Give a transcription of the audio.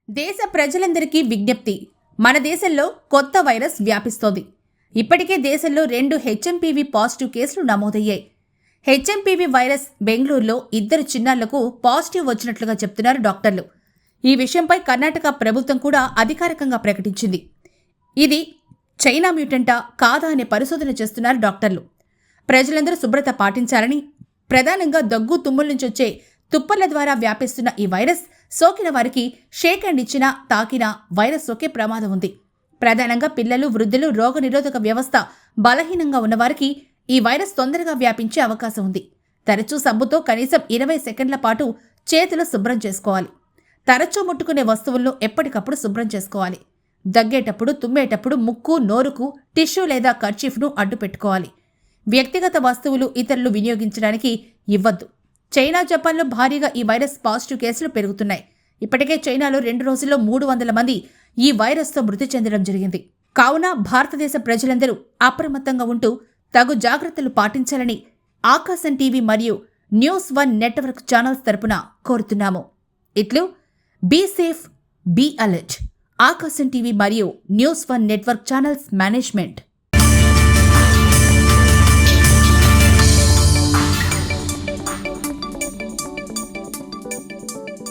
దేశ ప్రజలందరికీ విజ్ఞప్తి. మన దేశంలో కొత్త వైరస్ వ్యాపిస్తోంది. ఇప్పటికే దేశంలో 2 హెచ్ఎంపీవీ పాజిటివ్ కేసులు నమోదయ్యాయి. హెచ్ఎంపీవీ వైరస్ బెంగళూరులో 2 చిన్నారులకు పాజిటివ్ వచ్చినట్లుగా చెప్తున్నారు డాక్టర్లు. ఈ విషయంపై కర్ణాటక ప్రభుత్వం కూడా అధికారికంగా ప్రకటించింది. ఇది చైనా మ్యూటెంటా కాదా అనే పరిశోధన చేస్తున్నారు డాక్టర్లు. ప్రజలందరూ శుభ్రత పాటించాలని, ప్రధానంగా దగ్గు తుమ్ముల నుంచి వచ్చే తుప్పర్ల ద్వారా వ్యాపిస్తున్న ఈ వైరస్ సోకిన వారికి షేక్ హ్యాండ్ ఇచ్చినా తాకినా వైరస్ సోకే ప్రమాదం ఉంది. ప్రధానంగా పిల్లలు, వృద్ధులు, రోగనిరోధక వ్యవస్థ బలహీనంగా ఉన్నవారికి ఈ వైరస్ తొందరగా వ్యాపించే అవకాశం ఉంది. తరచూ సబ్బుతో కనీసం 20 సెకండ్ల పాటు చేతులు శుభ్రం చేసుకోవాలి. తరచూ ముట్టుకునే వస్తువులను ఎప్పటికప్పుడు శుభ్రం చేసుకోవాలి. దగ్గేటప్పుడు, తుమ్మేటప్పుడు ముక్కు, నోరుకు టిష్యూ లేదా కర్చీఫ్ను అడ్డు పెట్టుకోవాలి. వ్యక్తిగత వస్తువులు ఇతరులు వినియోగించడానికి ఇవ్వద్దు. చైనా, జపాన్లో భారీగా ఈ వైరస్ పాజిటివ్ కేసులు పెరుగుతున్నాయి. ఇప్పటికే చైనాలో 2 రోజుల్లో 300 మంది ఈ వైరస్తో మృతి చెందడం జరిగింది. కావున భారతదేశ ప్రజలందరూ అప్రమత్తంగా ఉంటూ తగు జాగ్రత్తలు పాటించాలని ఆకాశం టీవీ మరియు న్యూస్1 నెట్వర్క్ ఛానల్స్ తరపున కోరుతున్నాము. ఇట్లు బీ సేఫ్, బీ అలర్ట్. ఆకాశం టీవీ మరియు న్యూస్1 నెట్వర్క్ ఛానల్స్ మేనేజ్మెంట్.